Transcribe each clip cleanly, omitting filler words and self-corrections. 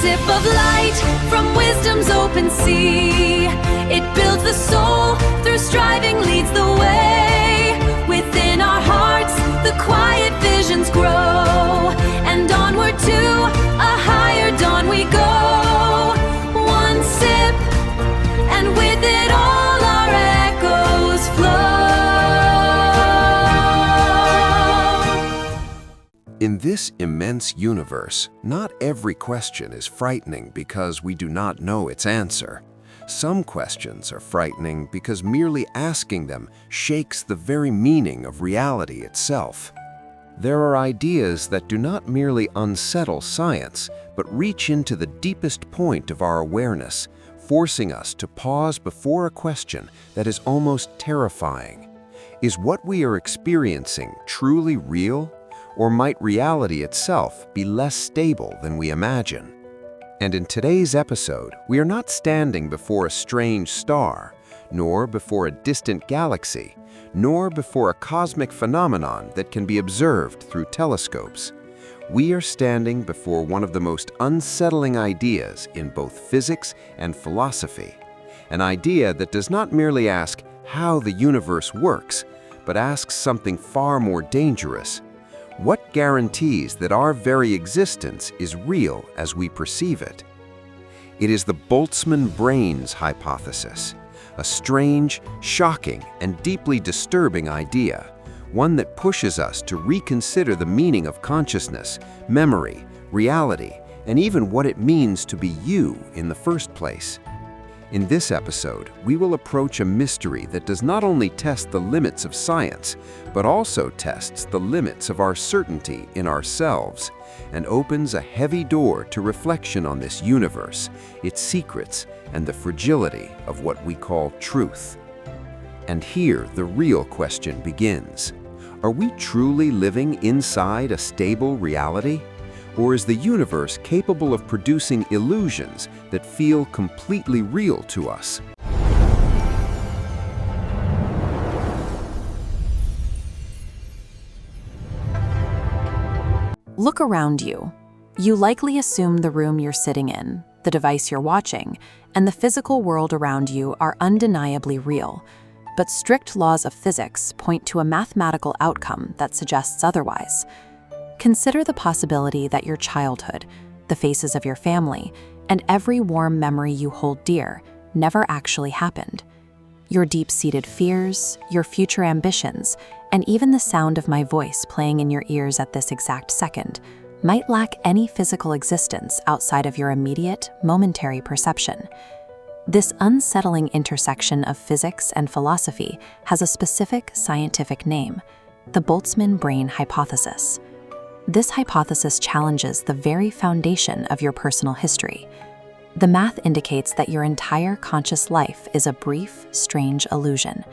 sip of light from wisdom's open sea. It builds the soul, through striving leads the way. Within our hearts, the quiet visions grow, and onward to a higher dawn we go. One sip, and with it all our echoes flow. In this immense universe, not every question is frightening because we do not know its answer. Some questions are frightening because merely asking them shakes the very meaning of reality itself. There are ideas that do not merely unsettle science, but reach into the deepest point of our awareness, forcing us to pause before a question that is almost terrifying. Is what we are experiencing truly real? Or might reality itself be less stable than we imagine? And in today's episode, we are not standing before a strange star, nor before a distant galaxy, nor before a cosmic phenomenon that can be observed through telescopes. We are standing before one of the most unsettling ideas in both physics and philosophy. An idea that does not merely ask how the universe works, but asks something far more dangerous. What guarantees that our very existence is real as we perceive it? It is the Boltzmann Brains hypothesis, a strange, shocking, and deeply disturbing idea, one that pushes us to reconsider the meaning of consciousness, memory, reality, and even what it means to be you in the first place. In this episode, we will approach a mystery that does not only test the limits of science, but also tests the limits of our certainty in ourselves, and opens a heavy door to reflection on this universe, its secrets, and the fragility of what we call truth. And here the real question begins. Are we truly living inside a stable reality? Or is the universe capable of producing illusions that feel completely real to us? Look around you. You likely assume the room you're sitting in, the device you're watching, and the physical world around you are undeniably real. But strict laws of physics point to a mathematical outcome that suggests otherwise. Consider the possibility that your childhood, the faces of your family, and every warm memory you hold dear never actually happened. Your deep-seated fears, your future ambitions, and even the sound of my voice playing in your ears at this exact second might lack any physical existence outside of your immediate, momentary perception. This unsettling intersection of physics and philosophy has a specific scientific name: the Boltzmann brain hypothesis. This hypothesis challenges the very foundation of your personal history. The math indicates that your entire conscious life is a brief, strange illusion,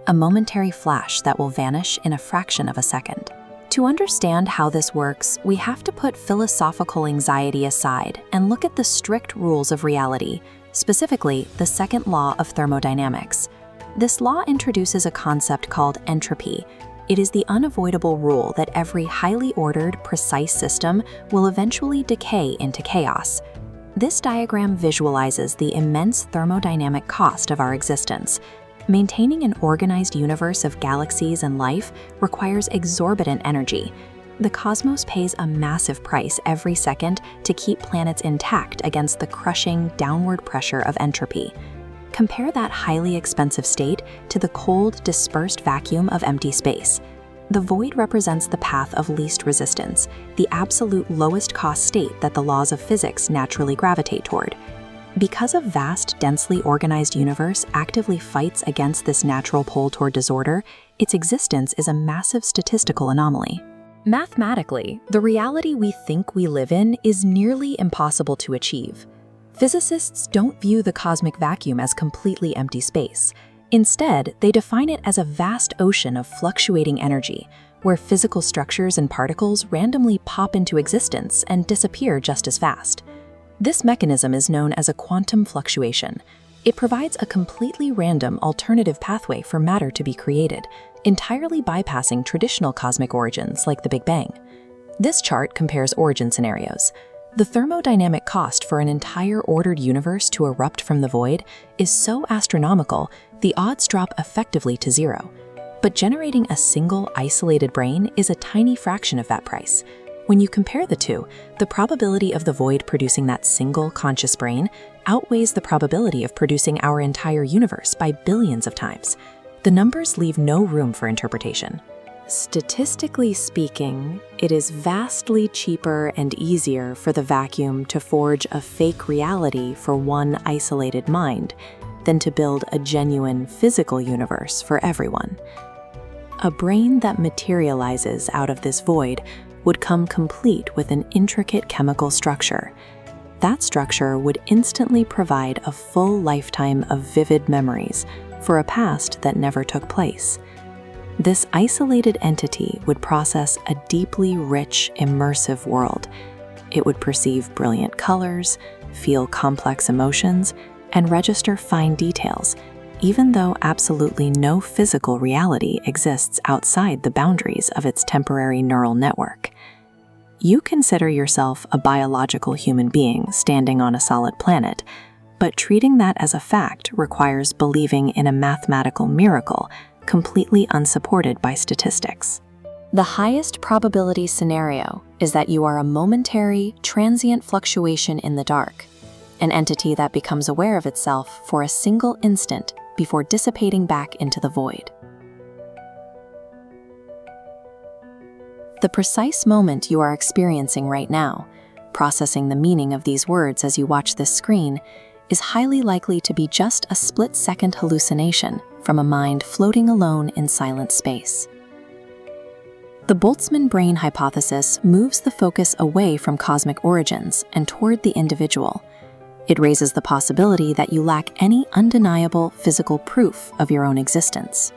a momentary flash that will vanish in a fraction of a second. To understand how this works, we have to put philosophical anxiety aside and look at the strict rules of reality, specifically the second law of thermodynamics. This law introduces a concept called entropy. It is the unavoidable rule that every highly ordered, precise system will eventually decay into chaos. This diagram visualizes the immense thermodynamic cost of our existence. Maintaining an organized universe of galaxies and life requires exorbitant energy. The cosmos pays a massive price every second to keep planets intact against the crushing, downward pressure of entropy. Compare that highly expensive state to the cold, dispersed vacuum of empty space. The void represents the path of least resistance, the absolute lowest cost state that the laws of physics naturally gravitate toward. Because a vast, densely organized universe actively fights against this natural pull toward disorder, its existence is a massive statistical anomaly. Mathematically, the reality we think we live in is nearly impossible to achieve. Physicists don't view the cosmic vacuum as completely empty space. Instead, they define it as a vast ocean of fluctuating energy, where physical structures and particles randomly pop into existence and disappear just as fast. This mechanism is known as a quantum fluctuation. It provides a completely random alternative pathway for matter to be created, entirely bypassing traditional cosmic origins like the Big Bang. This chart compares origin scenarios. The thermodynamic cost for an entire ordered universe to erupt from the void is so astronomical, the odds drop effectively to zero. But generating a single isolated brain is a tiny fraction of that price. When you compare the two, the probability of the void producing that single conscious brain outweighs the probability of producing our entire universe by billions of times. The numbers leave no room for interpretation. Statistically speaking, it is vastly cheaper and easier for the vacuum to forge a fake reality for one isolated mind than to build a genuine physical universe for everyone. A brain that materializes out of this void would come complete with an intricate chemical structure. That structure would instantly provide a full lifetime of vivid memories for a past that never took place. This isolated entity would process a deeply rich, immersive world. It would perceive brilliant colors, feel complex emotions, and register fine details, even though absolutely no physical reality exists outside the boundaries of its temporary neural network. You consider yourself a biological human being standing on a solid planet, but treating that as a fact requires believing in a mathematical miracle completely unsupported by statistics. The highest probability scenario is that you are a momentary, transient fluctuation in the dark, an entity that becomes aware of itself for a single instant before dissipating back into the void. The precise moment you are experiencing right now, processing the meaning of these words as you watch this screen, is highly likely to be just a split-second hallucination from a mind floating alone in silent space. The Boltzmann brain hypothesis moves the focus away from cosmic origins and toward the individual. It raises the possibility that you lack any undeniable physical proof of your own existence.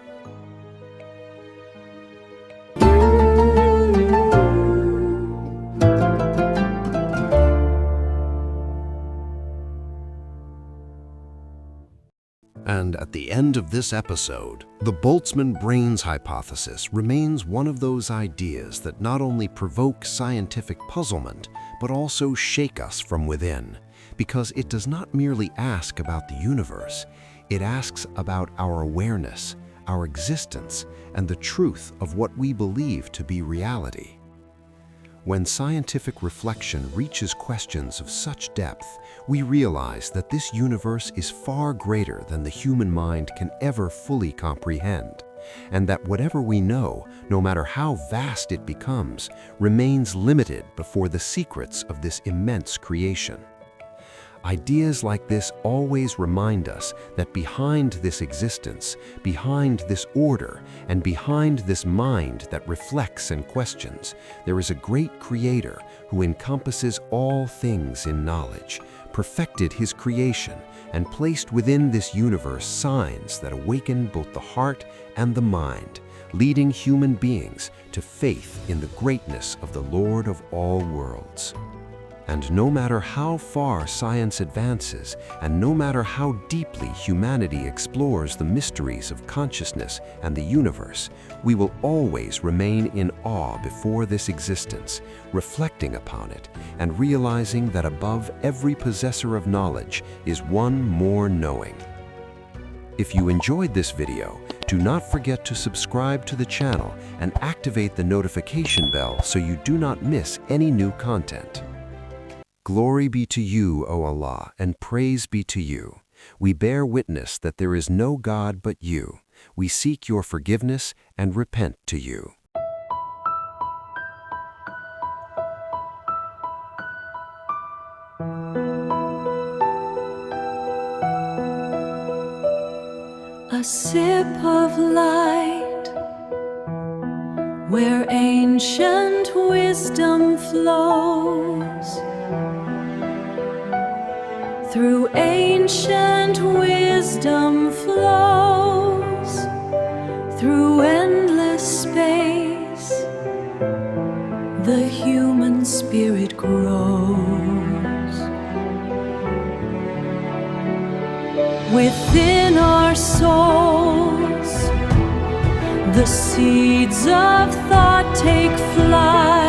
And at the end of this episode, the Boltzmann Brains hypothesis remains one of those ideas that not only provoke scientific puzzlement, but also shake us from within, because it does not merely ask about the universe, it asks about our awareness, our existence, and the truth of what we believe to be reality. When scientific reflection reaches questions of such depth, we realize that this universe is far greater than the human mind can ever fully comprehend, and that whatever we know, no matter how vast it becomes, remains limited before the secrets of this immense creation. Ideas like this always remind us that behind this existence, behind this order, and behind this mind that reflects and questions, there is a great Creator who encompasses all things in knowledge, perfected His creation, and placed within this universe signs that awaken both the heart and the mind, leading human beings to faith in the greatness of the Lord of all worlds. And no matter how far science advances, and no matter how deeply humanity explores the mysteries of consciousness and the universe, we will always remain in awe before this existence, reflecting upon it, and realizing that above every possessor of knowledge is one more knowing. If you enjoyed this video, do not forget to subscribe to the channel and activate the notification bell so you do not miss any new content. Glory be to you, O Allah, and praise be to you. We bear witness that there is no God but you. We seek your forgiveness and repent to you. A sip of light where ancient wisdom flows. Through ancient wisdom flows, through endless space, the human spirit grows. Within our souls, the seeds of thought take flight.